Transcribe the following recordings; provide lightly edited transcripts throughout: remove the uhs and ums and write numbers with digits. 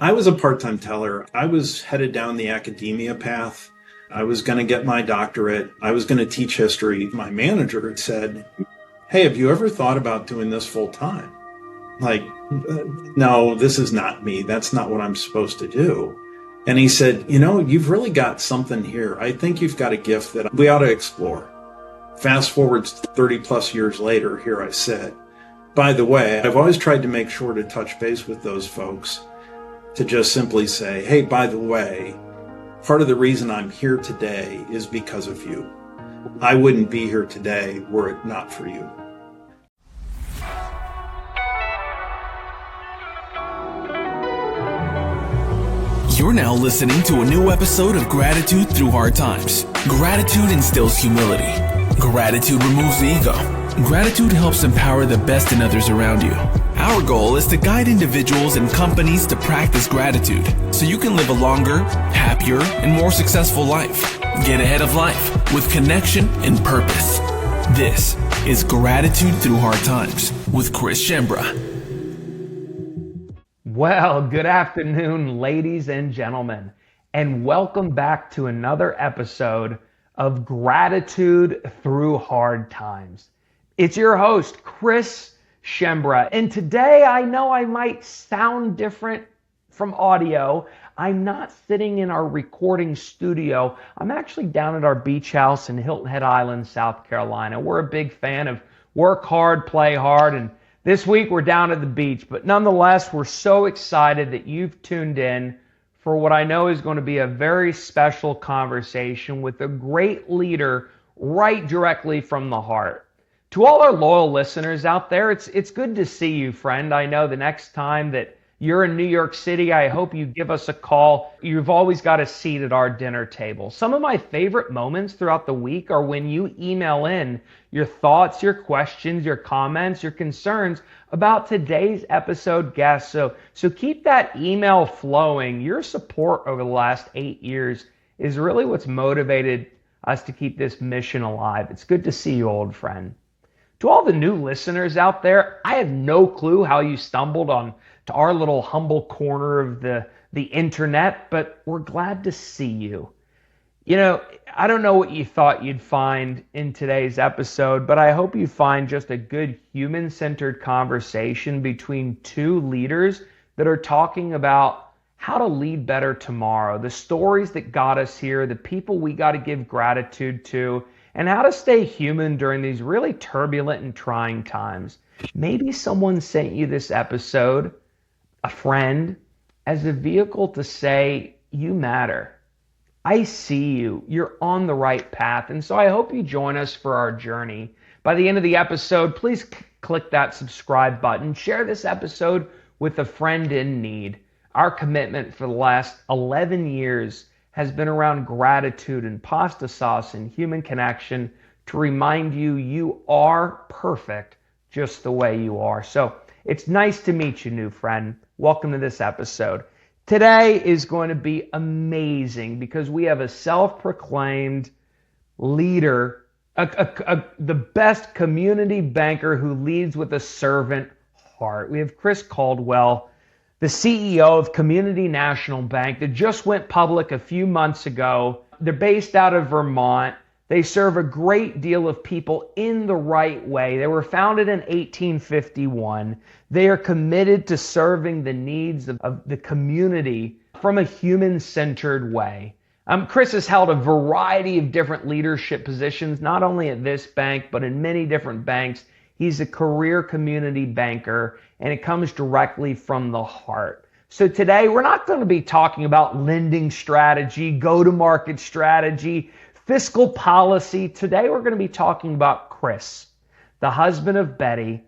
I was a part-time teller. I was headed down the academia path. I was going to get my doctorate. I was going to teach history. My manager had said, "Hey, have you ever thought about doing this full time?" Like, no, this is not me. That's not what I'm supposed to do. And he said, you've really got something here. I think you've got a gift that we ought to explore. Fast forward 30 plus years later, here I sit. By the way, I've always tried to make sure to touch base with those folks to just simply say, hey, by the way, part of the reason I'm here today is because of you. I wouldn't be here today were it not for you. You're now listening to a new episode of Gratitude Through Hard Times. Gratitude instills humility. Gratitude removes the ego. Gratitude helps empower the best in others around you. Our goal is to guide individuals and companies to practice gratitude so you can live a longer, happier, and more successful life. Get ahead of life with connection and purpose. This is Gratitude Through Hard Times with Chris Shembra. Well, good afternoon, ladies and gentlemen, and welcome back to another episode of Gratitude Through Hard Times. It's your host, Chris Shembra, and today I know I might sound different from audio. I'm not sitting in our recording studio. I'm actually down at our beach house in Hilton Head Island, South Carolina. We're a big fan of work hard, play hard, and this week we're down at the beach, but nonetheless, we're so excited that you've tuned in for what I know is going to be a very special conversation with a great leader right directly from the heart. To all our loyal listeners out there, it's good to see you, friend. I know the next time that you're in New York City, I hope you give us a call. You've always got a seat at our dinner table. Some of my favorite moments throughout the week are when you email in your thoughts, your questions, your comments, your concerns about today's episode guest. So keep that email flowing. Your support over the last 8 years is really what's motivated us to keep this mission alive. It's good to see you, old friend. To all the new listeners out there, I have no clue how you stumbled on to our little humble corner of the internet, but we're glad to see you. You know, I don't know what you thought you'd find in today's episode, but I hope you find just a good human-centered conversation between two leaders that are talking about how to lead better tomorrow, the stories that got us here, the people we got to give gratitude to, and how to stay human during these really turbulent and trying times. Maybe someone sent you this episode, a friend, as a vehicle to say, you matter. I see you. You're on the right path. And so I hope you join us for our journey. By the end of the episode, please click that subscribe button. Share this episode with a friend in need. Our commitment for the last 11 years has been around gratitude and pasta sauce and human connection to remind you you are perfect just the way you are. So it's nice to meet you, new friend. Welcome to this episode. Today is going to be amazing because we have a self-proclaimed leader, the best community banker who leads with a servant heart. We have Chris Caldwell, the CEO of Community National Bank that just went public a few months ago. They're based out of Vermont. They serve a great deal of people in the right way. They were founded in 1851. They are committed to serving the needs of the community from a human-centered way. Chris has held a variety of different leadership positions, not only at this bank, but in many different banks. He's a career community banker, and it comes directly from the heart. So today, we're not going to be talking about lending strategy, go-to-market strategy, fiscal policy. Today, we're going to be talking about Chris, the husband of Bettie,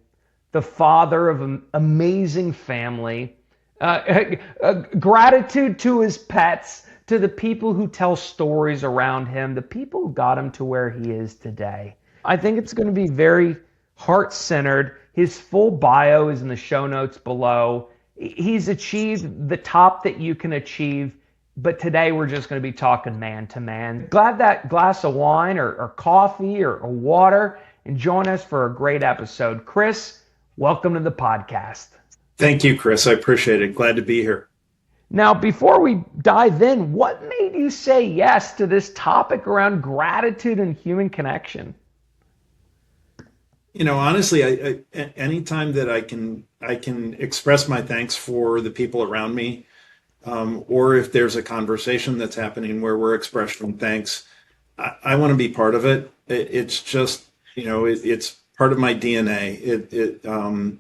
the father of an amazing family, gratitude to his pets, to the people who tell stories around him, the people who got him to where he is today. I think it's going to be very heart-centered. His full bio is in the show notes below. He's achieved the top that you can achieve, but today we're just going to be talking man to man. Grab that glass of wine or coffee or water and join us for a great episode. Chris, welcome to the podcast. Thank you, Chris. I appreciate it. Glad to be here. Now, before we dive in, what made you say yes to this topic around gratitude and human connection? Honestly, anytime that I can express my thanks for the people around me, or if there's a conversation that's happening where we're expressing thanks, I want to be part of it. It's just, it's part of my DNA.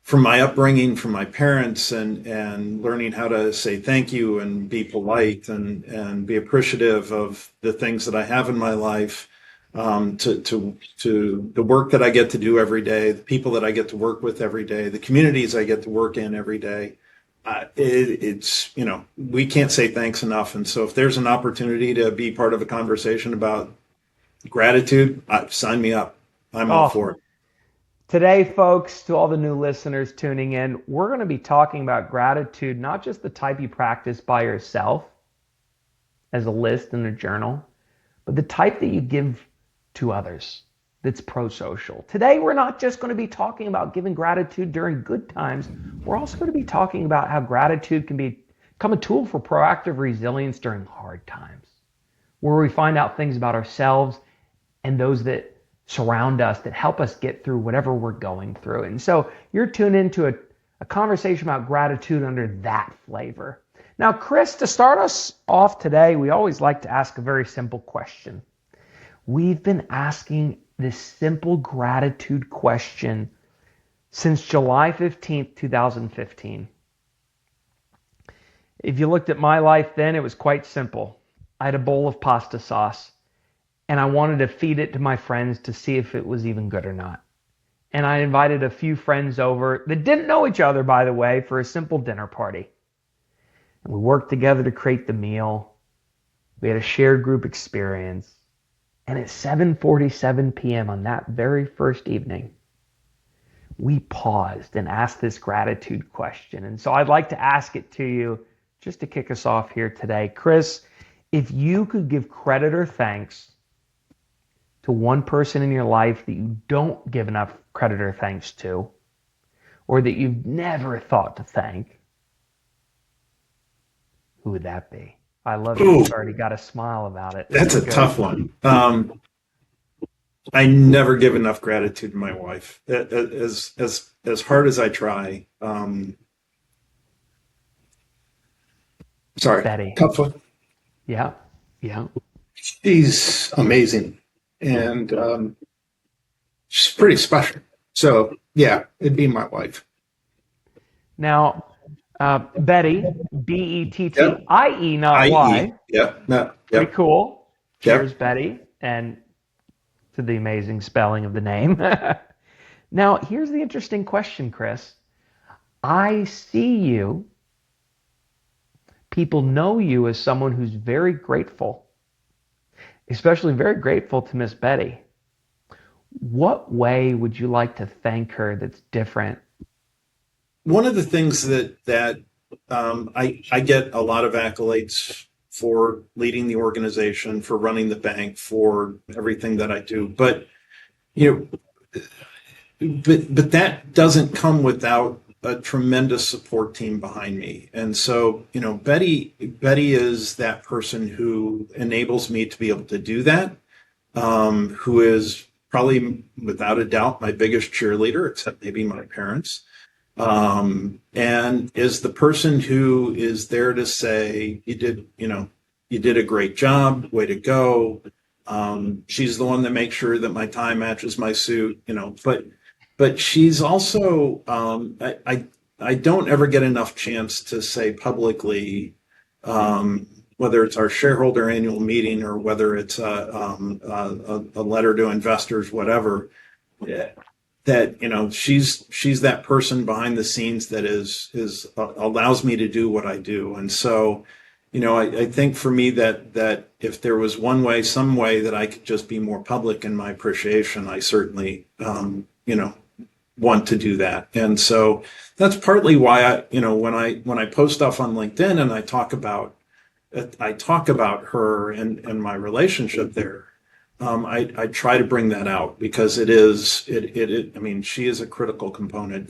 From my upbringing, from my parents, and learning how to say thank you and be polite and be appreciative of the things that I have in my life, to the work that I get to do every day, the people that I get to work with every day, the communities I get to work in every day. We can't say thanks enough. And so if there's an opportunity to be part of a conversation about gratitude, sign me up. I'm all for it. Today, folks, to all the new listeners tuning in, we're going to be talking about gratitude, not just the type you practice by yourself as a list in a journal, but the type that you give to others that's pro-social. Today, we're not just going to be talking about giving gratitude during good times. We're also going to be talking about how gratitude can become a tool for proactive resilience during hard times, where we find out things about ourselves and those that surround us that help us get through whatever we're going through. And so you're tuned into a conversation about gratitude under that flavor. Now, Chris, to start us off today, we always like to ask a very simple question. We've been asking this simple gratitude question since July 15th, 2015. If you looked at my life then, it was quite simple. I had a bowl of pasta sauce, and I wanted to feed it to my friends to see if it was even good or not. And I invited a few friends over that didn't know each other, by the way, for a simple dinner party. And we worked together to create the meal. We had a shared group experience. And at 7:47 p.m. on that very first evening, we paused and asked this gratitude question. And so I'd like to ask it to you just to kick us off here today. Chris, if you could give credit or thanks to one person in your life that you don't give enough credit or thanks to, or that you've never thought to thank, who would that be? I love it. You've already got a smile about it. That's a tough one. I never give enough gratitude to my wife. As hard as I try. Sorry. Bettie. Tough one. Yeah. She's amazing. And she's pretty special. So, yeah, it'd be my wife. Now, Bettie, Bettie, not Y. Yeah. No. Pretty cool. Cheers, Yep. Bettie, and to the amazing spelling of the name. Now, here's the interesting question, Chris. I see you. People know you as someone who's very grateful, especially very grateful to Miss Bettie. What way would you like to thank her that's different? One of the things that I get a lot of accolades for leading the organization, for running the bank, for everything that I do. But but that doesn't come without a tremendous support team behind me. And so, Bettie is that person who enables me to be able to do that, who is probably without a doubt my biggest cheerleader, except maybe my parents. And is the person who is there to say, you did a great job, way to go. She's the one that makes sure that my tie matches my suit, but she's also, I don't ever get enough chance to say publicly, whether it's our shareholder annual meeting or whether it's a letter to investors, whatever, that she's that person behind the scenes that is allows me to do what I do. And so I think for me that if there was some way that I could just be more public in my appreciation, I certainly want to do that. And so that's partly why when I post stuff on LinkedIn and I talk about her and my relationship there, I try to bring that out because she is a critical component.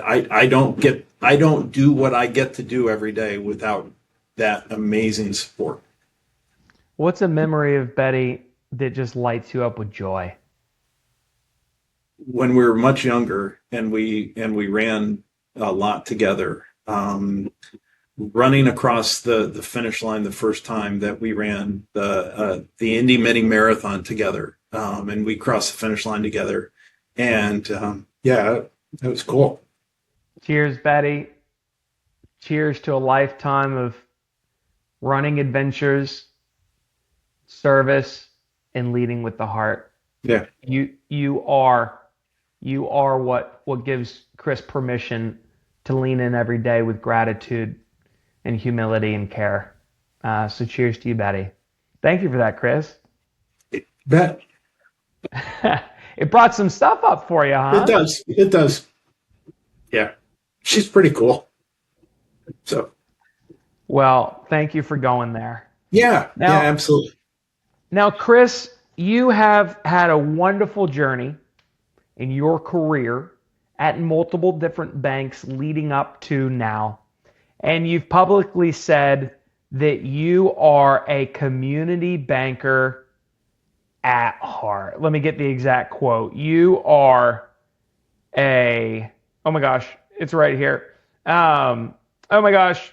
I don't do what I get to do every day without that amazing support. What's a memory of Betty that just lights you up with joy? When we were much younger and we ran a lot together, running across the finish line the first time that we ran the Indy Mini Marathon together, and we crossed the finish line together, and yeah, it was cool. Cheers, Betty. Cheers to a lifetime of running adventures, service, and leading with the heart. Yeah. You are what gives Chris permission to lean in every day with gratitude and humility and care. So cheers to you, Betty. Thank you for that, Chris. Bet. It brought some stuff up for you, huh? It does. It does. Yeah. She's pretty cool. So. Well, thank you for going there. Yeah. Now, yeah, absolutely. Now, Chris, you have had a wonderful journey in your career at multiple different banks leading up to now. And you've publicly said that you are a community banker at heart. Let me get the exact quote. You are oh my gosh, it's right here. Oh my gosh,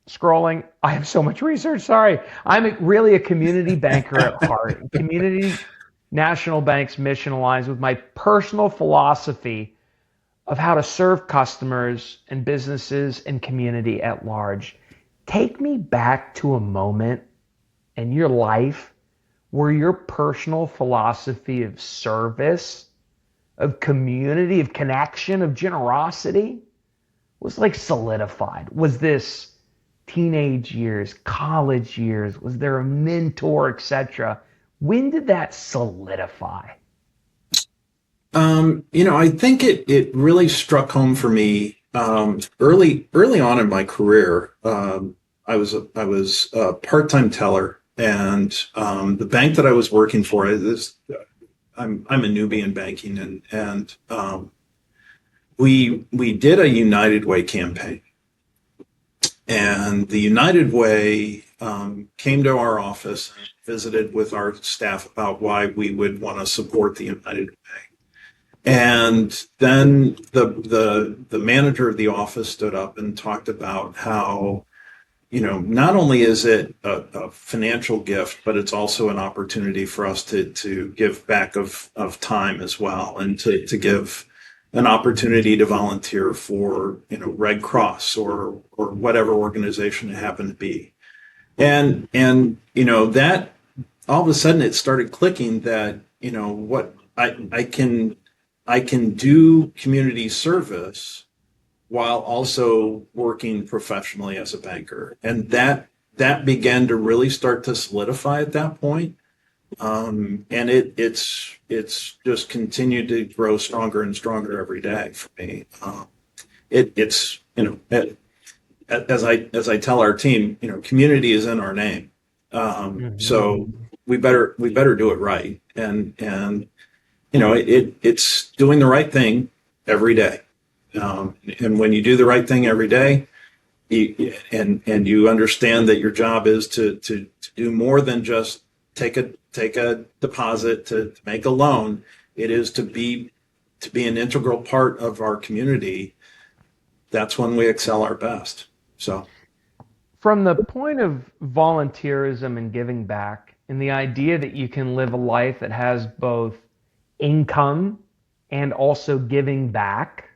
scrolling. I have so much research. Sorry. I'm really a community banker at heart. Community National Bank's mission aligns with my personal philosophy of how to serve customers and businesses and community at large. Take me back to a moment in your life where your personal philosophy of service, of community, of connection, of generosity was like solidified. Was this teenage years, college years? Was there a mentor, etc.? When did that solidify? I think it really struck home for me early on in my career. I was a part-time teller, and the bank that I was working for I'm a newbie in banking, and we did a United Way campaign, and the United Way came to our office and visited with our staff about why we would want to support the United Way. And then the manager of the office stood up and talked about how, not only is it a financial gift, but it's also an opportunity for us to give back of time as well, and to give an opportunity to volunteer for, Red Cross or whatever organization it happened to be. And that all of a sudden it started clicking that, what I can do community service while also working professionally as a banker. And that began to really start to solidify at that point. And it's just continued to grow stronger and stronger every day for me. As I tell our team, community is in our name. So we better do it right. And it's doing the right thing every day. And when you do the right thing every day, and you understand that your job is to do more than just take a deposit to make a loan. It is to be an integral part of our community. That's when we excel our best. So, from the point of volunteerism and giving back, and the idea that you can live a life that has both income and also giving back,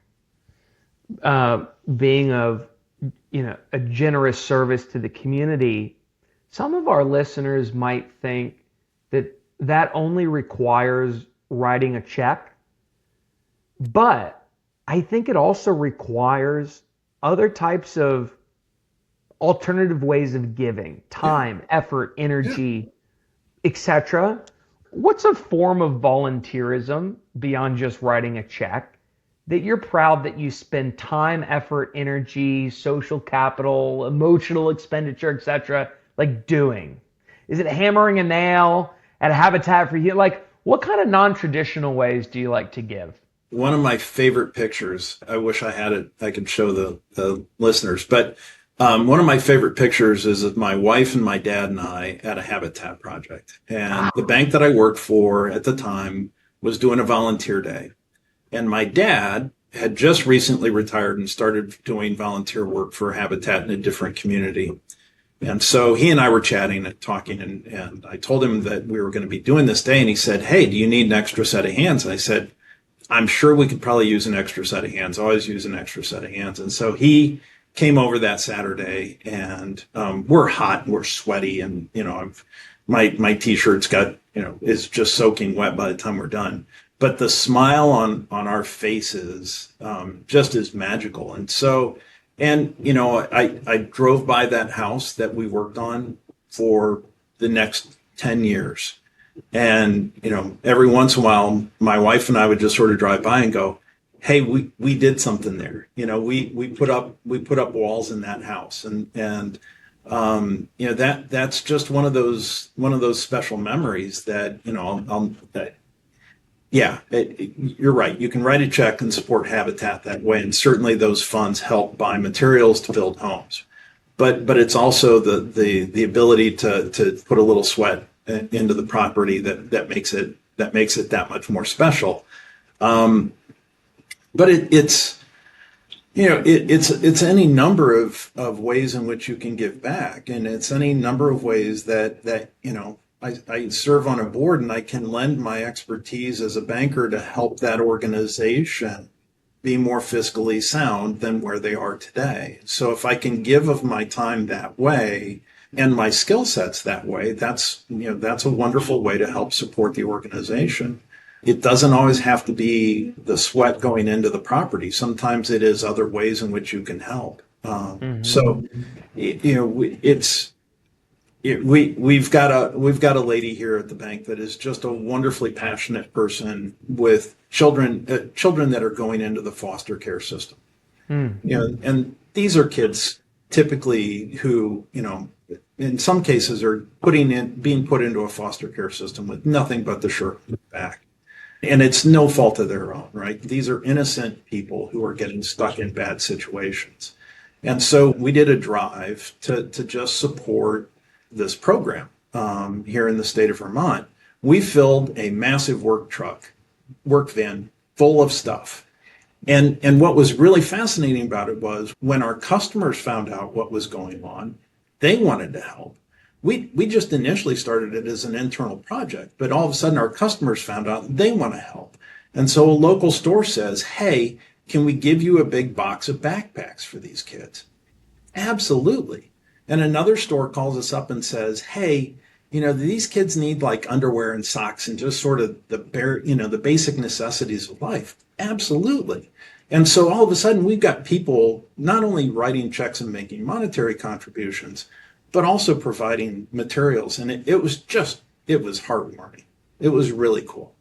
being of a generous service to the community, some of our listeners might think that only requires writing a check, but I think it also requires other types of alternative ways of giving: time, effort, energy, etc. What's a form of volunteerism beyond just writing a check that you're proud that you spend time, effort, energy, social capital, emotional expenditure, etc., like doing? Is it hammering a nail at a Habitat for Humanity? Like, what kind of non-traditional ways do you like to give? one of my favorite pictures, I wish I had it, I could show the listeners, but one of my favorite pictures is of my wife and my dad and I at a habitat project. And the bank that I worked for at the time was doing a volunteer day. And my dad had just recently retired and started doing volunteer work for Habitat in a different community. And so he and I were chatting and talking, and I told him that we were going to be doing this day. And he said, "Hey, do you need an extra set of hands?" And I said, "I'm sure we could probably use an extra set of hands. Always use an extra set of hands." And so he came over that Saturday, and we're hot and we're sweaty. And, my t-shirt's got, is just soaking wet by the time we're done. But the smile on our faces just is magical. And so, I drove by that house that we worked on for the next 10 years. And, every once in a while, my wife and I would just sort of drive by and go, "Hey, we did something there. We put up walls in that house." And that's just one of those special memories that, you're right. You can write a check and support Habitat that way. And certainly those funds help buy materials to build homes. But it's also the ability to put a little sweat into the property that makes it that much more special. But it's any number of ways in which you can give back. And it's any number of ways that I serve on a board and I can lend my expertise as a banker to help that organization be more fiscally sound than where they are today. So if I can give of my time that way and my skill sets that way, that's a wonderful way to help support the organization. It doesn't always have to be the sweat going into the property. Sometimes it is other ways in which you can help. So, we've got a lady here at the bank that is just a wonderfully passionate person with children that are going into the foster care system. And these are kids typically who, in some cases are being put into a foster care system with nothing but the shirt on their back. And it's no fault of their own, right? These are innocent people who are getting stuck in bad situations. And so we did a drive to just support this program here in the state of Vermont. We filled a massive work van full of stuff. And what was really fascinating about it was when our customers found out what was going on, they wanted to help. We just initially started it as an internal project, but all of a sudden our customers found out they want to help. And so a local store says, "Hey, can we give you a big box of backpacks for these kids?" Absolutely. And another store calls us up and says, "Hey, these kids need like underwear and socks and just sort of the basic necessities of life." Absolutely. And so all of a sudden we've got people not only writing checks and making monetary contributions, but also providing materials. And it was heartwarming. It was really cool.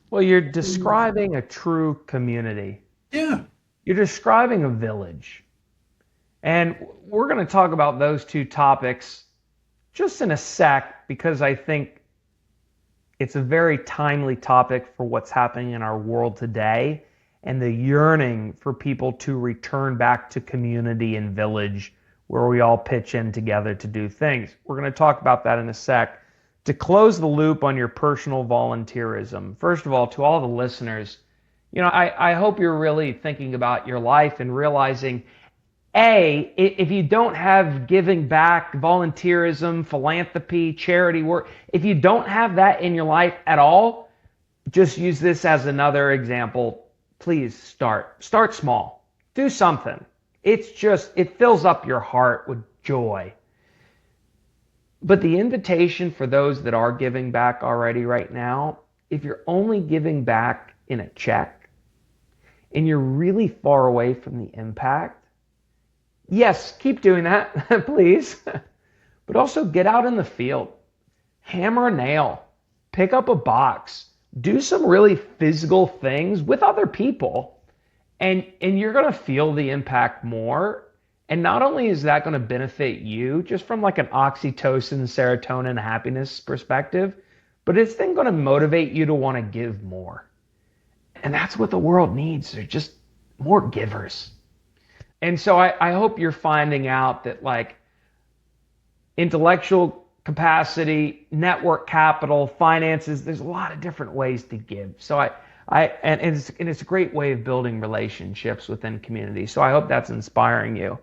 Well, you're describing a true community. Yeah. You're describing a village. And we're going to talk about those two topics just in a sec, because I think it's a very timely topic for what's happening in our world today and the yearning for people to return back to community and village where we all pitch in together to do things. We're going to talk about that in a sec. To close the loop on your personal volunteerism, first of all, to all the listeners, I hope you're really thinking about your life and realizing, A, if you don't have giving back, volunteerism, philanthropy, charity work, if you don't have that in your life at all, just use this as another example. Please start small. Do something. It fills up your heart with joy. But the invitation for those that are giving back already right now, if you're only giving back in a check and you're really far away from the impact, yes, keep doing that, please. But also get out in the field, hammer a nail, pick up a box, do some really physical things with other people. And you're going to feel the impact more. And not only is that going to benefit you just from like an oxytocin, serotonin, happiness perspective, but it's then going to motivate you to want to give more. And that's what the world needs. They're just more givers. And so I hope you're finding out that like intellectual capacity, network capital, finances, there's a lot of different ways to give. So and it's a great way of building relationships within communities. So I hope that's inspiring you.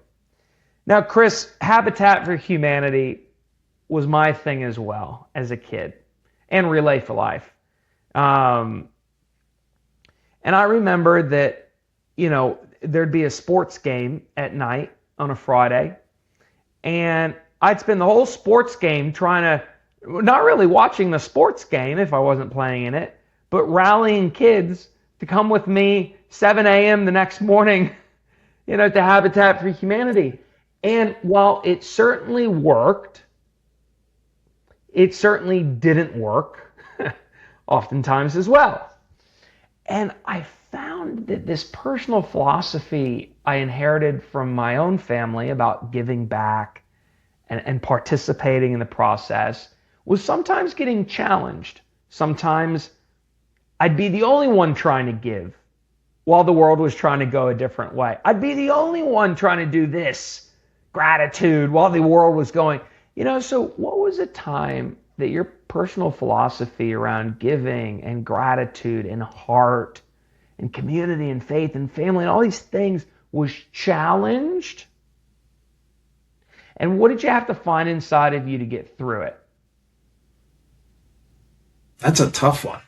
Now, Chris, Habitat for Humanity was my thing as well as a kid, and Relay for Life. And I remember that, there'd be a sports game at night on a Friday, and I'd spend the whole sports game not really watching the sports game if I wasn't playing in it, but rallying kids to come with me 7 a.m. the next morning, to Habitat for Humanity. And while it certainly worked, it certainly didn't work oftentimes as well. And I found that this personal philosophy I inherited from my own family about giving back and participating in the process was sometimes getting challenged. Sometimes I'd be the only one trying to give while the world was trying to go a different way. I'd be the only one trying to do this gratitude while the world was going, so what was a time that your personal philosophy around giving and gratitude and heart and community and faith and family and all these things was challenged? And what did you have to find inside of you to get through it? That's a tough one.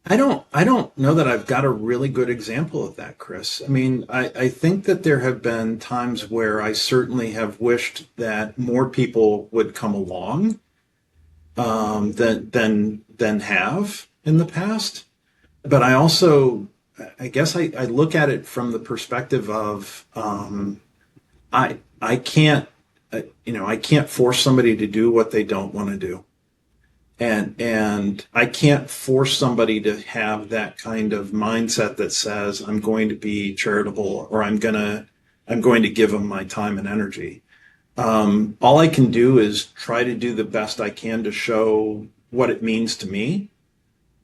I don't know that I've got a really good example of that, Chris. I mean, I think that there have been times where I certainly have wished that more people would come along than have in the past. But I also, I guess I look at it from the perspective of I can't I can't force somebody to do what they don't want to do. And I can't force somebody to have that kind of mindset that says I'm going to be charitable or I'm going to give them my time and energy. All I can do is try to do the best I can to show what it means to me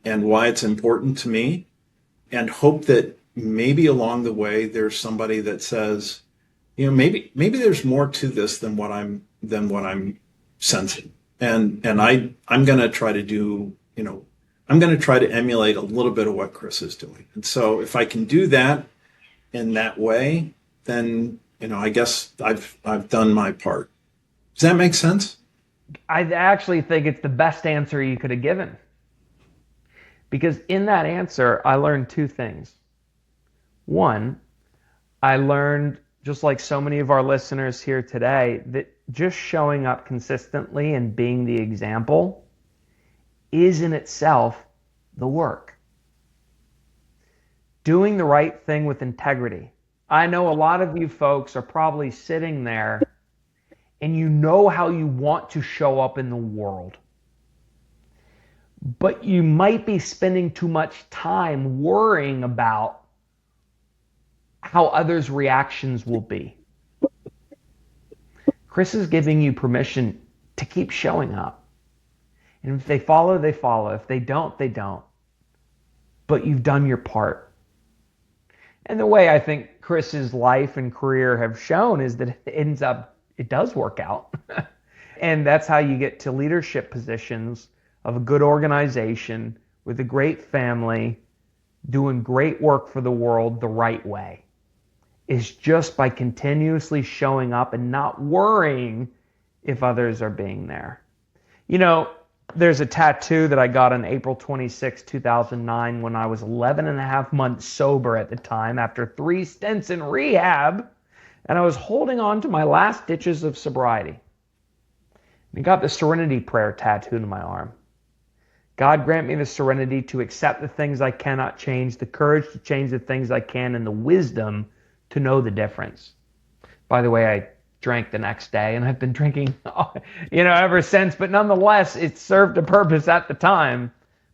and why it's important to me, and hope that maybe along the way there's somebody that says, maybe there's more to this than what I'm sensing. And I'm going to try to do, I'm going to try to emulate a little bit of what Chris is doing. And so if I can do that in that way, then, I guess I've done my part. Does that make sense? I actually think it's the best answer you could have given. Because in that answer, I learned two things. One, I learned, just like so many of our listeners here today, that just showing up consistently and being the example is in itself the work. Doing the right thing with integrity. I know a lot of you folks are probably sitting there and you know how you want to show up in the world. But you might be spending too much time worrying about how others' reactions will be. Chris is giving you permission to keep showing up. And if they follow, they follow. If they don't, they don't. But you've done your part. And the way I think Chris's life and career have shown is that it does work out. And that's how you get to leadership positions of a good organization with a great family, doing great work for the world the right way. Is just by continuously showing up and not worrying if others are being there. There's a tattoo that I got on April 26, 2009 when I was 11 and a half months sober at the time after 3 stints in rehab, and I was holding on to my last ditches of sobriety. And I got the serenity prayer tattooed on my arm. God grant me the serenity to accept the things I cannot change, the courage to change the things I can, and the wisdom to know the difference. By the way, I drank the next day and I've been drinking, ever since, but nonetheless, it served a purpose at the time.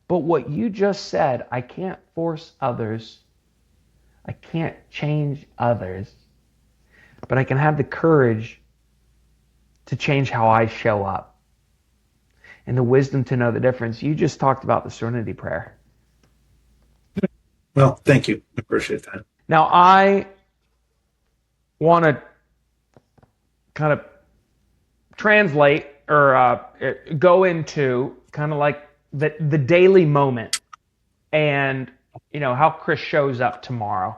But what you just said, I can't force others. I can't change others, but I can have the courage to change how I show up. and the wisdom to know the difference. You just talked about the Serenity Prayer. Well, thank you. I appreciate that. Now, I want to kind of translate or go into kind of like the daily moment and, how Chris shows up tomorrow.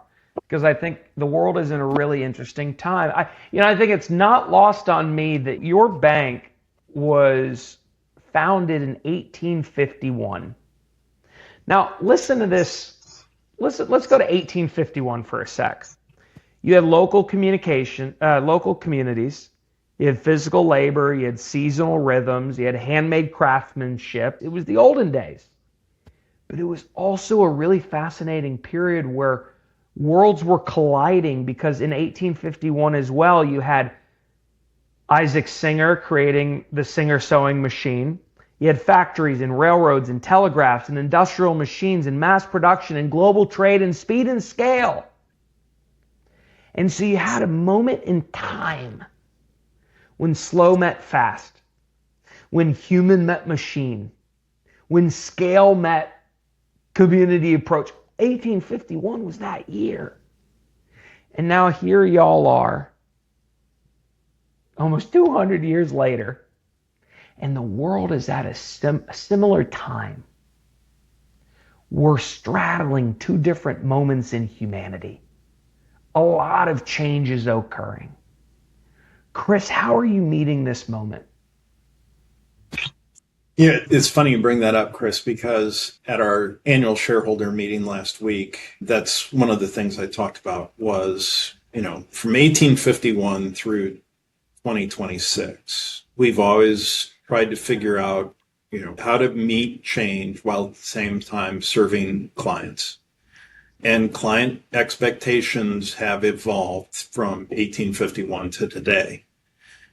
Because I think the world is in a really interesting time. I think it's not lost on me that your bank was founded in 1851. Now, listen to this. Let's go to 1851 for a sec. You had local communities. You had physical labor. You had seasonal rhythms. You had handmade craftsmanship. It was the olden days. But it was also a really fascinating period where worlds were colliding, because in 1851 as well, you had Isaac Singer creating the Singer sewing machine. You had factories and railroads and telegraphs and industrial machines and mass production and global trade and speed and scale. And so you had a moment in time when slow met fast, when human met machine, when scale met community approach. 1851 was that year. And now here y'all are, almost 200 years later, and the world is at a similar time. We're straddling two different moments in humanity. A lot of change is occurring. Chris, how are you meeting this moment? Yeah, it's funny you bring that up, Chris, because at our annual shareholder meeting last week, that's one of the things I talked about was, from 1851 through 2026, we've always tried to figure out, how to meet change while at the same time serving clients. And client expectations have evolved from 1851 to today.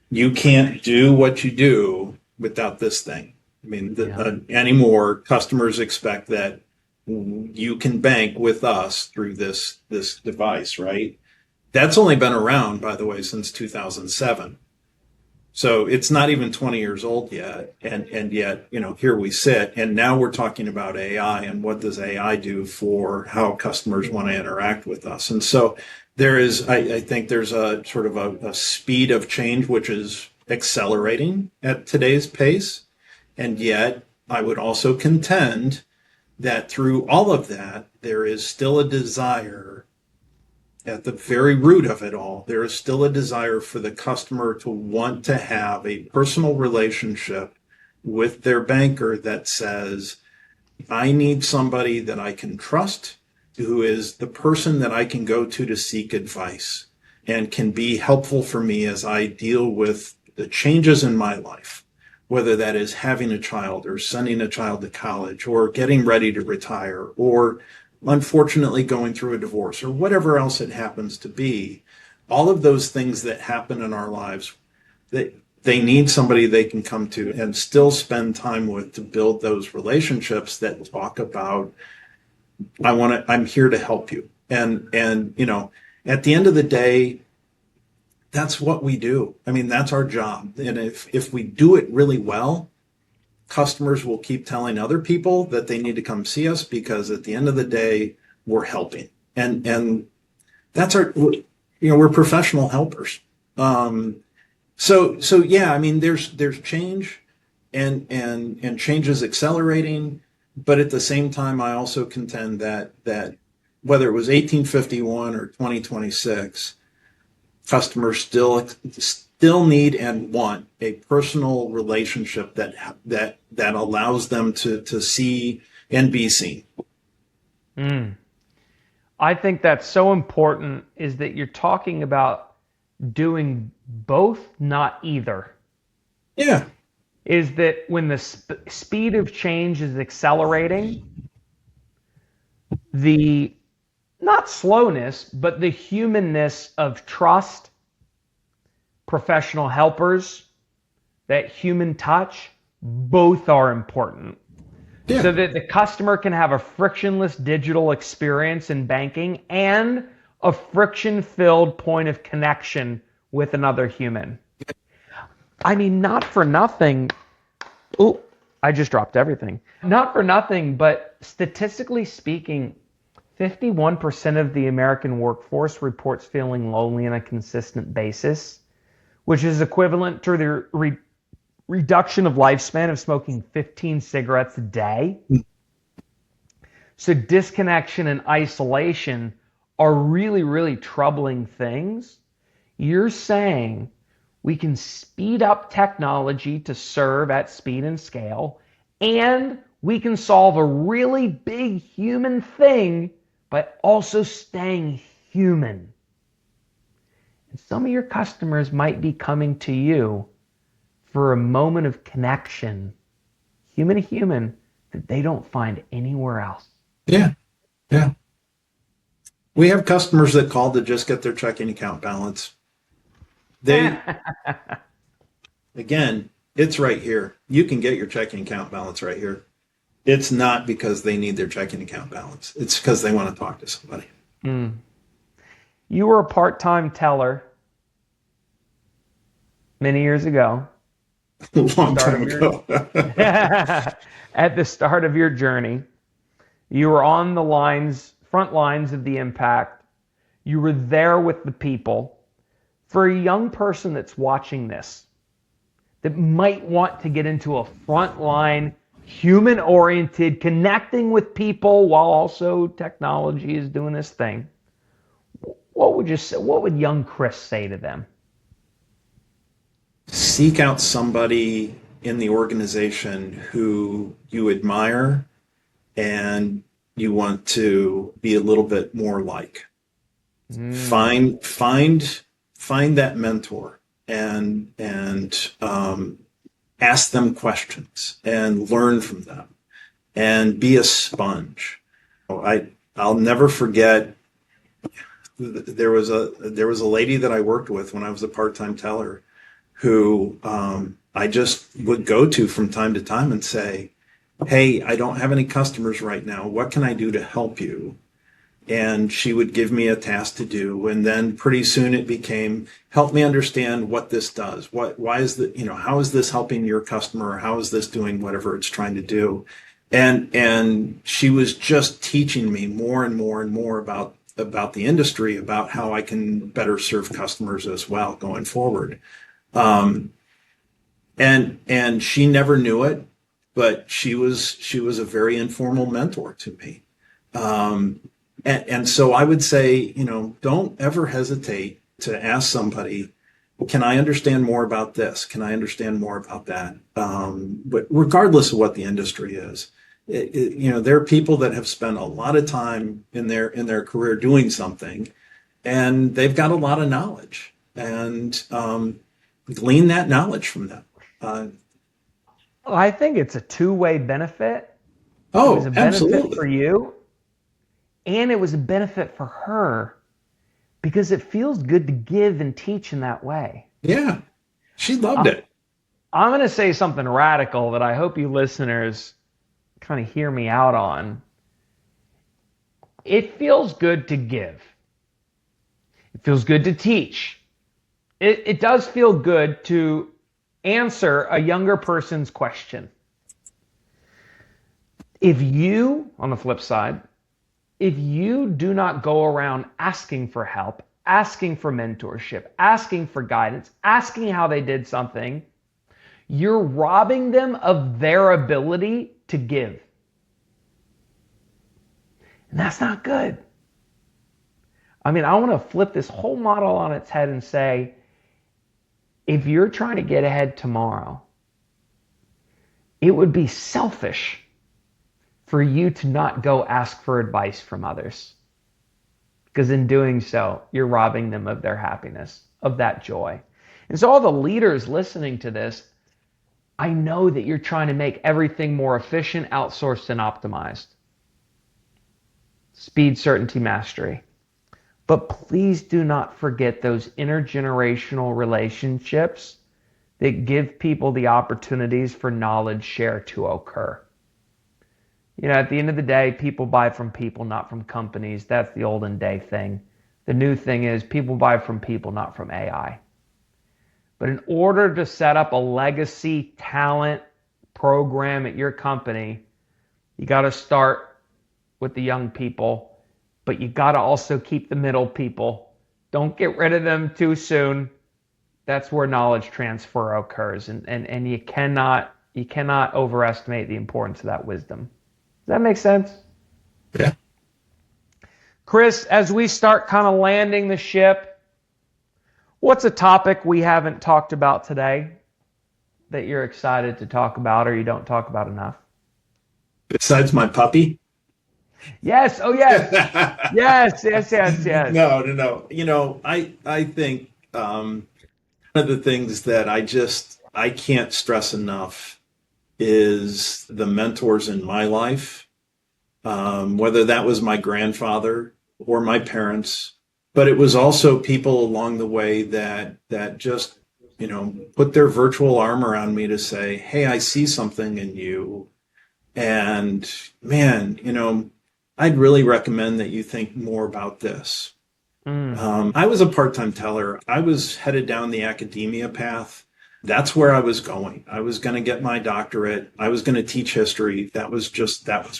You can't do what you do without this thing. Anymore, customers expect that you can bank with us through this device, right? That's only been around, by the way, since 2007. So it's not even 20 years old yet. And yet, here we sit, and now we're talking about AI and what does AI do for how customers want to interact with us. And so there is, I think there's a sort of a speed of change, which is accelerating at today's pace. And yet, I would also contend that through all of that, there is still a desire at the very root of it all. There is still a desire for the customer to want to have a personal relationship with their banker that says, I need somebody that I can trust, who is the person that I can go to seek advice and can be helpful for me as I deal with the changes in my life. Whether that is having a child or sending a child to college or getting ready to retire or unfortunately going through a divorce or whatever else it happens to be, all of those things that happen in our lives, that they need somebody they can come to and still spend time with to build those relationships that talk about, I'm here to help you. And at the end of the day, that's what we do. That's our job. And if we do it really well, customers will keep telling other people that they need to come see us, because at the end of the day, we're helping. And that's we're professional helpers. So yeah, there's change and change is accelerating. But at the same time, I also contend that whether it was 1851 or 2026, customers still need and want a personal relationship that allows them to see and be seen. I think that's so important, is that you're talking about doing both, not either. Yeah. Is that when the speed of change is accelerating, the not slowness, but the humanness of trust, professional helpers, that human touch, both are important. Yeah. So that the customer can have a frictionless digital experience in banking and a friction-filled point of connection with another human. Not for nothing. Oh, I just dropped everything. Not for nothing, but statistically speaking, 51% of the American workforce reports feeling lonely on a consistent basis, which is equivalent to the reduction of lifespan of smoking 15 cigarettes a day. So disconnection and isolation are really, really troubling things. You're saying we can speed up technology to serve at speed and scale, and we can solve a really big human thing by also staying human. And some of your customers might be coming to you for a moment of connection, human to human, that they don't find anywhere else. Yeah. Yeah. We have customers that call to just get their checking account balance. Again, it's right here. You can get your checking account balance right here. It's not because they need their checking account balance. It's because they want to talk to somebody. You were a part-time teller many years ago. A long time ago. At the start of your journey, you were on the front lines of the impact. You were there with the people. For a young person that's watching this, that might want to get into a frontline, human-oriented, connecting with people while also technology is doing this thing, what would young Chris say to them? Seek out somebody in the organization who you admire and you want to be a little bit more like. Find that mentor and ask them questions and learn from them and be a sponge. I'll never forget. There was a lady that I worked with when I was a part-time teller who I just would go to from time to time and say, "Hey, I don't have any customers right now. What can I do to help you?" And she would give me a task to do. And then pretty soon it became, help me understand what this does. Why is how is this helping your customer? How is this doing whatever it's trying to do? And she was just teaching me more and more and more about the industry, about how I can better serve customers as well going forward. And she never knew it, but she was a very informal mentor to me. And so I would say, don't ever hesitate to ask somebody, can I understand more about this? Can I understand more about that? But regardless of what the industry is, there are people that have spent a lot of time in their career doing something, and they've got a lot of knowledge, and glean that knowledge from them. I think it's a two-way benefit. Oh, it was a benefit absolutely. for you, and it was a benefit for her, because it feels good to give and teach in that way. Yeah, she loved it. I'm going to say something radical that I hope you listeners kind of hear me out on. It feels good to give. It feels good to teach. It does feel good to answer a younger person's question. If you, on the flip side, if you do not go around asking for help, asking for mentorship, asking for guidance, asking how they did something, you're robbing them of their ability to give. And that's not good. I mean, I want to flip this whole model on its head and say, if you're trying to get ahead tomorrow, it would be selfish for you to not go ask for advice from others. Because in doing so, you're robbing them of their happiness, of that joy. And so all the leaders listening to this, I know that you're trying to make everything more efficient, outsourced, and optimized. Speed, certainty, mastery. But please do not forget those intergenerational relationships that give people the opportunities for knowledge share to occur. At the end of the day, people buy from people, not from companies. That's the olden day thing. The new thing is people buy from people, not from AI. But in order to set up a legacy talent program at your company, you got to start with the young people, but you got to also keep the middle people. Don't get rid of them too soon. That's where knowledge transfer occurs, and you cannot overestimate the importance of that wisdom. Does that make sense? Yeah. Chris, as we start kind of landing the ship, what's a topic we haven't talked about today that you're excited to talk about or you don't talk about enough? Besides my puppy? Yes. Oh, yes. Yes. No. I think one of the things that I can't stress enough is the mentors in my life, whether that was my grandfather or my parents, but it was also people along the way that just, put their virtual arm around me to say, hey, I see something in you. And man, I'd really recommend that you think more about this. I was a part-time teller. I was headed down the academia path. That's where I was going. I was going to get my doctorate. I was going to teach history. That was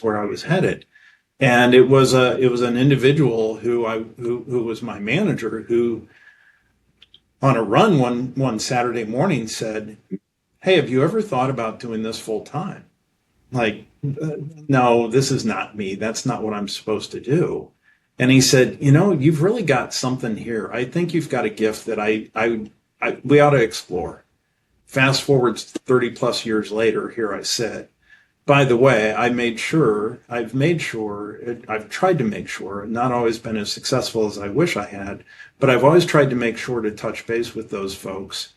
where I was headed. And it was an individual who was my manager, who on a run one Saturday morning said, hey, have you ever thought about doing this full time? Like, no, this is not me. That's not what I'm supposed to do. And he said, you've really got something here. I think you've got a gift that we ought to explore. Fast forward 30 plus years later, here I sit. By the way, I've tried to make sure, not always been as successful as I wish I had, but I've always tried to make sure to touch base with those folks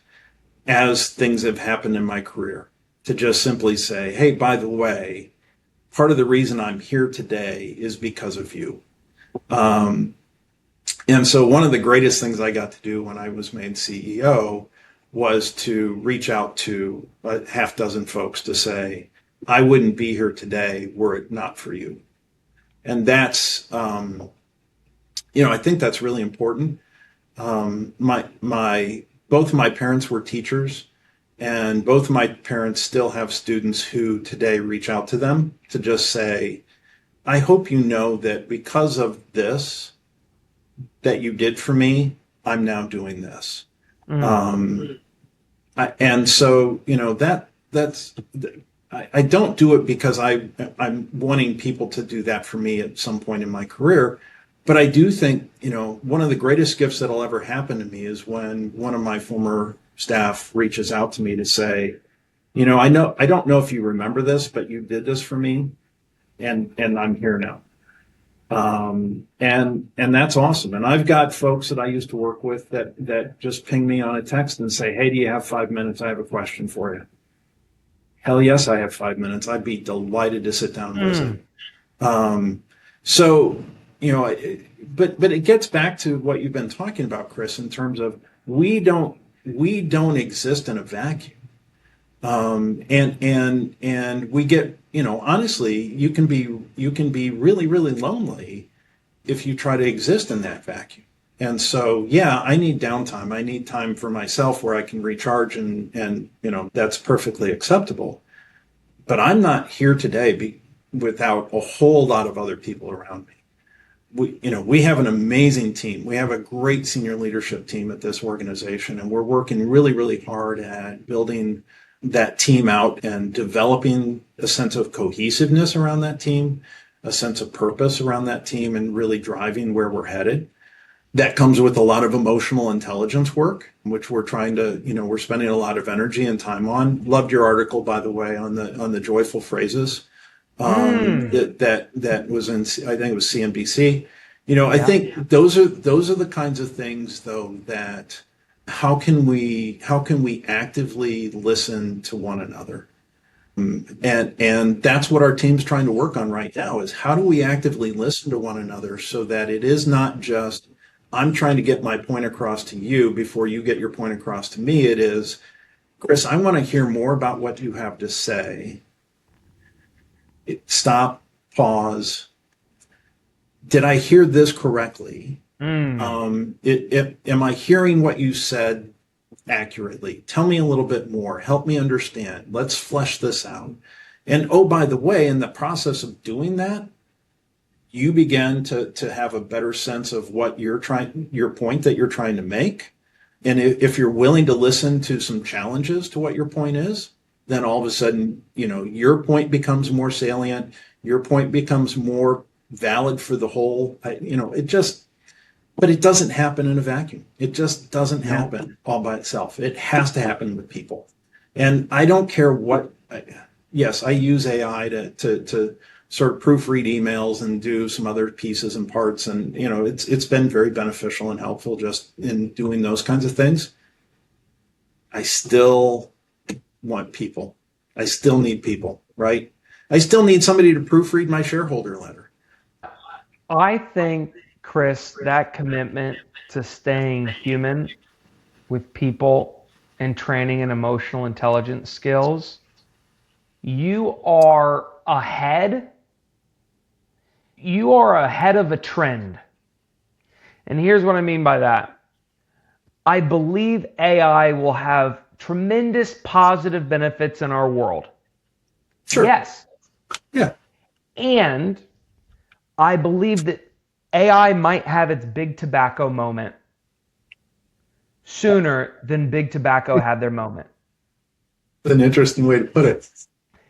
as things have happened in my career, to just simply say, hey, by the way, part of the reason I'm here today is because of you. And so one of the greatest things I got to do when I was made CEO was to reach out to a half dozen folks to say, I wouldn't be here today were it not for you. And that's, I think that's really important. Both my parents were teachers, and both of my parents still have students who today reach out to them to just say, I hope you know that because of this that you did for me, I'm now doing this. And so, I don't do it because I'm wanting people to do that for me at some point in my career. But I do think, one of the greatest gifts that'll ever happen to me is when one of my former staff reaches out to me to say, I don't know if you remember this, but you did this for me, and I'm here now. And that's awesome. And I've got folks that I used to work with that just ping me on a text and say, hey, do you have 5 minutes? I have a question for you. Hell yes, I have 5 minutes. I'd be delighted to sit down and listen. But it gets back to what you've been talking about, Chris, in terms of we don't exist in a vacuum. And we get, honestly, you can be really, really lonely if you try to exist in that vacuum. And so, yeah, I need downtime. I need time for myself where I can recharge, and that's perfectly acceptable. But I'm not here today without a whole lot of other people around me. We have an amazing team. We have a great senior leadership team at this organization, and we're working really, really hard at building that team out and developing a sense of cohesiveness around that team, a sense of purpose around that team, and really driving where we're headed. That comes with a lot of emotional intelligence work, which we're trying to, we're spending a lot of energy and time on. Loved your article, by the way, on the joyful phrases. That was in, I think it was CNBC. I think those are the kinds of things, though, that how can we actively listen to one another? And that's what our team's trying to work on right now, is how do we actively listen to one another so that it is not just I'm trying to get my point across to you before you get your point across to me. It is, Chris, I want to hear more about what you have to say. Stop, pause. Did I hear this correctly? Am I hearing what you said accurately. Tell me a little bit more. Help me understand. Let's flesh this out. And oh, by the way, in the process of doing that, you begin to have a better sense of what your point that you're trying to make. And if you're willing to listen to some challenges to what your point is, then all of a sudden, your point becomes more salient. Your point becomes more valid for the whole. But it doesn't happen in a vacuum. It just doesn't happen all by itself. It has to happen with people. And I don't care what. Yes, I use AI to sort of proofread emails and do some other pieces and parts. And, it's been very beneficial and helpful just in doing those kinds of things. I still want people. I still need people, right? I still need somebody to proofread my shareholder letter. I think, Chris, that commitment to staying human with people and training and emotional intelligence skills, you are ahead of a trend. And here's what I mean by that. I believe AI will have tremendous positive benefits in our world. Sure. Yes. Yeah. And I believe that AI might have its big tobacco moment sooner than big tobacco had their moment. That's an interesting way to put it.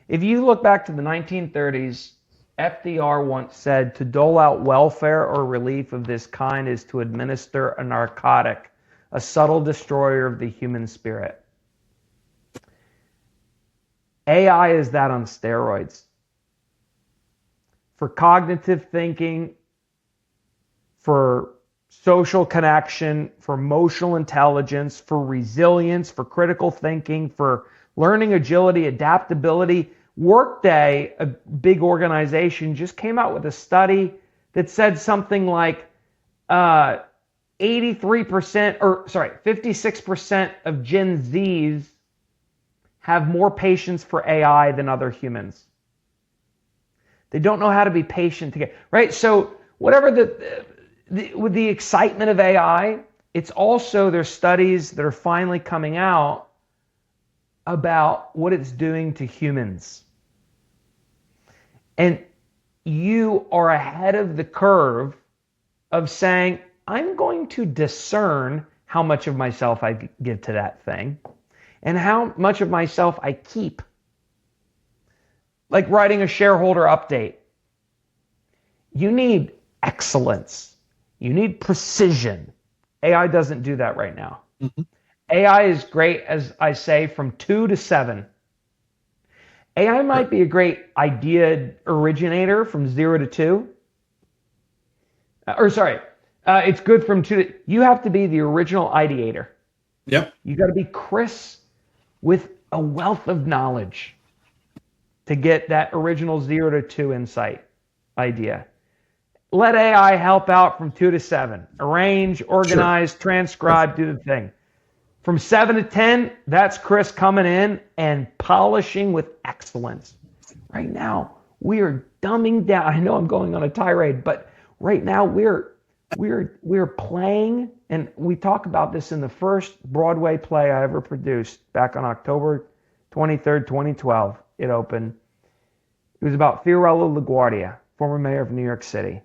If you look back to the 1930s, FDR once said, to dole out welfare or relief of this kind is to administer a narcotic, a subtle destroyer of the human spirit. AI is that on steroids. For cognitive thinking, for social connection, for emotional intelligence, for resilience, for critical thinking, for learning agility, adaptability. Workday, a big organization, just came out with a study that said something like 56% of Gen Zs have more patience for AI than other humans. They don't know how to be patient together, right? So whatever with the excitement of AI, it's also, there's studies that are finally coming out about what it's doing to humans. And you are ahead of the curve of saying, I'm going to discern how much of myself I give to that thing and how much of myself I keep. Like writing a shareholder update. You need excellence. You need precision. AI doesn't do that right now. Mm-hmm. AI is great, as I say, from 2 to 7. AI might be a great idea originator from 0 to 2. It's good from 2 to... You have to be the original ideator. Yep. You got to be Chris with a wealth of knowledge to get that original 0 to 2 insight idea. Let AI help out from 2 to 7. Arrange, organize, transcribe, do the thing. From 7 to 10, that's Chris coming in and polishing with excellence. Right now, we are dumbing down. I know I'm going on a tirade, but right now we're playing, and we talk about this in the first Broadway play I ever produced back on October 23rd, 2012. It opened. It was about Fiorello LaGuardia, former mayor of New York City.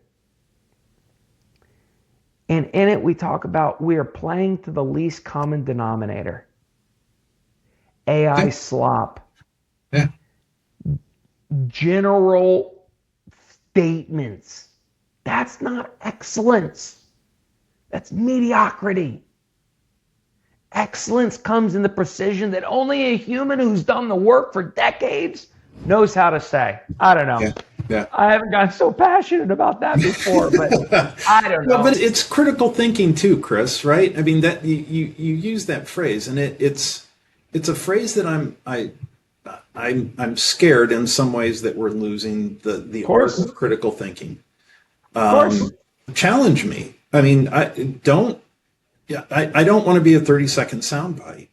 And in it, we talk about we are playing to the least common denominator. AI slop. Yeah. General statements. That's not excellence. That's mediocrity. Excellence comes in the precision that only a human who's done the work for decades knows how to say. I don't know. Yeah. I haven't gotten so passionate about that before, but I don't know. Well, but it's critical thinking too, Chris, right? I mean, that you use that phrase, and it's a phrase that I'm scared in some ways that we're losing the art of critical thinking. Challenge me. I mean, I don't want to be a 30-second soundbite.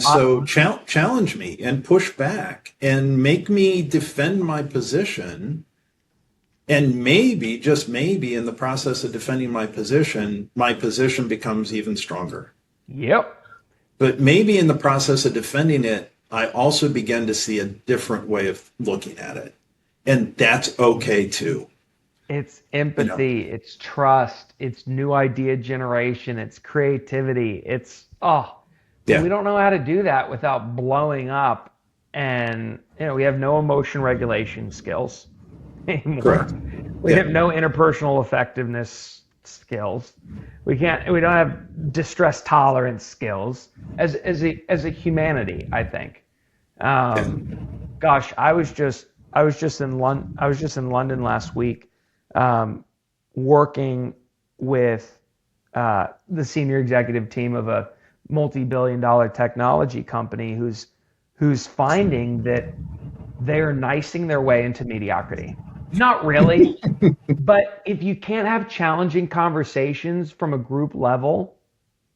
So challenge me and push back and make me defend my position. And maybe, just maybe, in the process of defending my position becomes even stronger. Yep. But maybe in the process of defending it, I also began to see a different way of looking at it. And that's okay too. It's You know, empathy, it's trust, it's new idea generation, it's creativity. And yeah, we don't know how to do that without blowing up. And, we have no emotion regulation skills anymore. correct. We Yeah, have no interpersonal effectiveness skills. We don't have distress tolerance skills as a humanity, I think. yeah. Gosh, I was just in London last week, working with the senior executive team of a multi-billion-dollar technology company who's finding that they're nicing their way into mediocrity. Not really, but if you can't have challenging conversations from a group level,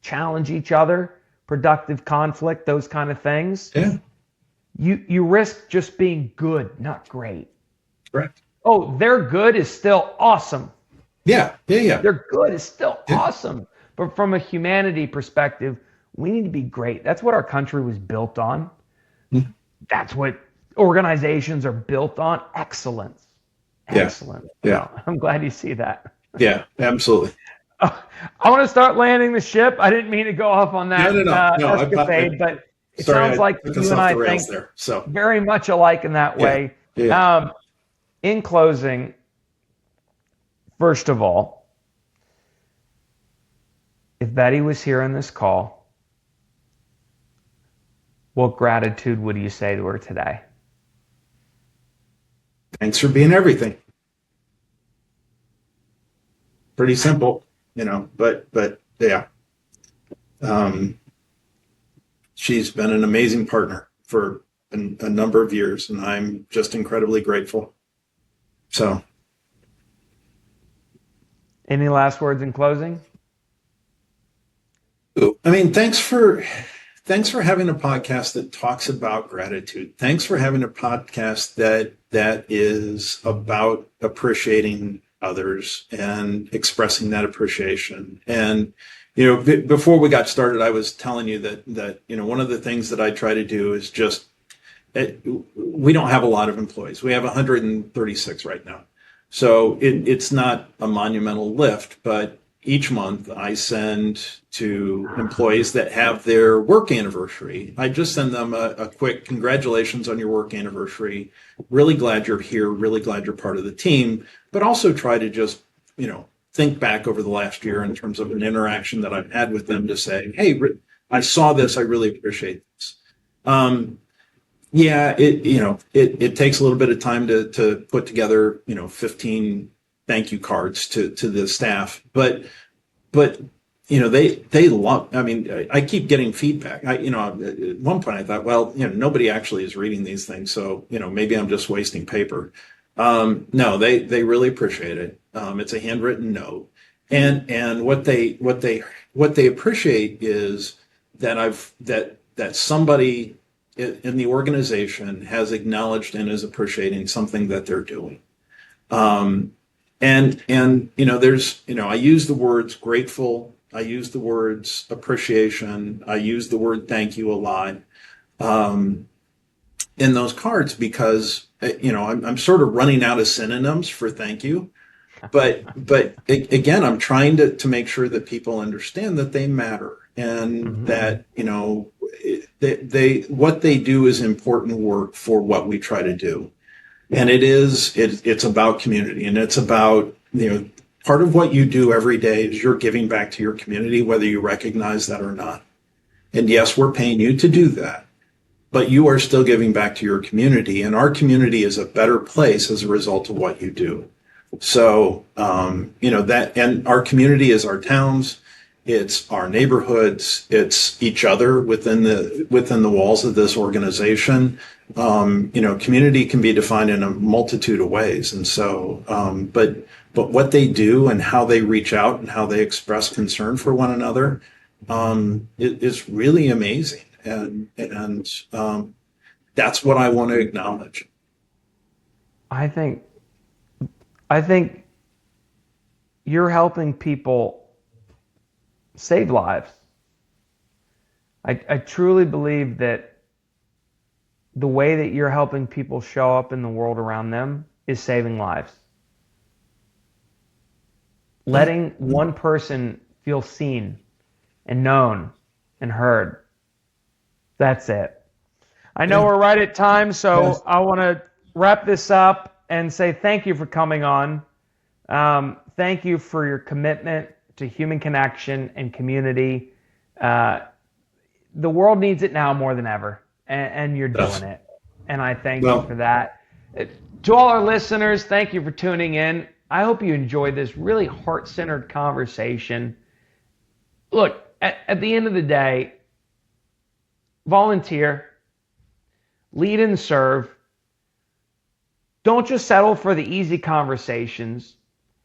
challenge each other, productive conflict, those kind of things, Yeah, you risk just being good, not great. correct. Oh, their good is still awesome. Yeah, yeah, yeah, Their good is still yeah. awesome. But from a humanity perspective, we need to be great. That's what our country was built on. Mhm. That's what organizations are built on. Excellence. Yeah, Excellent. yeah, Well, I'm glad you see that. yeah, absolutely. I want to start landing the ship. I didn't mean to go off on No, no, that no, no. escapade, but it Sorry, sounds I like took us you and off I the rails think there. So, very much alike in that yeah, way. yeah. In closing, first of all, if Betty was here on this call, what gratitude would you say to her today? Thanks for being everything. Pretty simple, but yeah. Um, she's been an amazing partner for a number of years, and I'm just incredibly grateful. So, Any last words in closing? I mean, thanks for having a podcast that talks about gratitude. Thanks for having a podcast that is about appreciating others and expressing that appreciation. And before we got started, I was telling you that one of the things that I try to do is just we don't have a lot of employees. We have 136 right now. So it's not a monumental lift, but each month I send to employees that have their work anniversary. I just send them a quick congratulations on your work anniversary. Really glad you're here. Really glad you're part of the team, but also try to just, think back over the last year in terms of an interaction that I've had with them to say, hey, I saw this. I really appreciate this. Yeah, it takes a little bit of time to put together 15 thank you cards to the staff, but they love. I mean, I keep getting feedback. At one point I thought, well, nobody actually is reading these things, so maybe I'm just wasting paper. No, they really appreciate it. It's a handwritten note, and what they appreciate is that somebody in the organization has acknowledged and is appreciating something that they're doing. And there's I use the words grateful, I use the words appreciation, I use the word thank you a lot in those cards because I'm sort of running out of synonyms for thank you. But again, I'm trying to make sure that people understand that they matter and that they what they do is important work for what we try to do. And it's about community, and it's about part of what you do every day is you're giving back to your community, whether you recognize that or not. And yes, we're paying you to do that, but you are still giving back to your community, and our community is a better place as a result of what you do. So that, and our community is our towns, it's our neighborhoods, it's each other within the walls of this organization. Community can be defined in a multitude of ways, and so but what they do and how they reach out and how they express concern for one another is really amazing, and that's what I want to acknowledge. I think you're helping people save lives. I truly believe that the way that you're helping people show up in the world around them is saving lives. Letting one person feel seen and known and heard. That's it. I know we're right at time, so I want to wrap this up and say thank you for coming on. Thank you for your commitment to human connection and community. The world needs it now more than ever, and you're doing it. And I thank you for that. To all our listeners, thank you for tuning in. I hope you enjoyed this really heart-centered conversation. Look, at the end of the day, volunteer, lead and serve. Don't just settle for the easy conversations.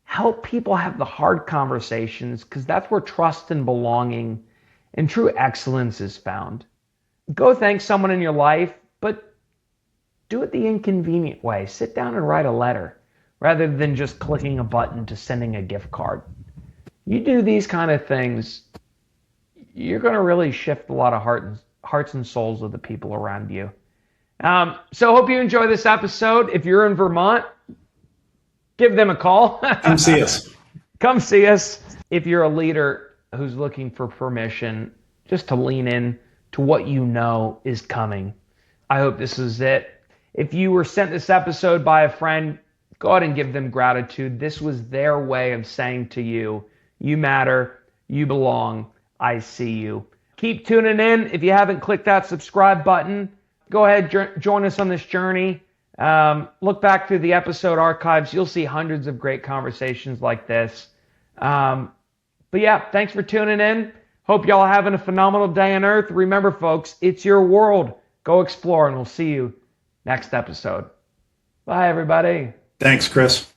Help people have the hard conversations, because that's where trust and belonging and true excellence is found. Go thank someone in your life, but do it the inconvenient way. Sit down and write a letter rather than just clicking a button to sending a gift card. You do these kind of things, you're going to really shift a lot of hearts and souls of the people around you. So hope you enjoy this episode. If you're in Vermont, give them a call. Come see us. Come see us. If you're a leader who's looking for permission just to lean in to what you know is coming, I hope this is it. If you were sent this episode by a friend, go ahead and give them gratitude. This was their way of saying to you, you matter, you belong, I see you. Keep tuning in. If you haven't clicked that subscribe button, go ahead, join us on this journey. Look back through the episode archives. You'll see hundreds of great conversations like this. But yeah, thanks for tuning in. Hope y'all are having a phenomenal day on Earth. Remember, folks, it's your world. Go explore, and we'll see you next episode. Bye, everybody. Thanks, Chris.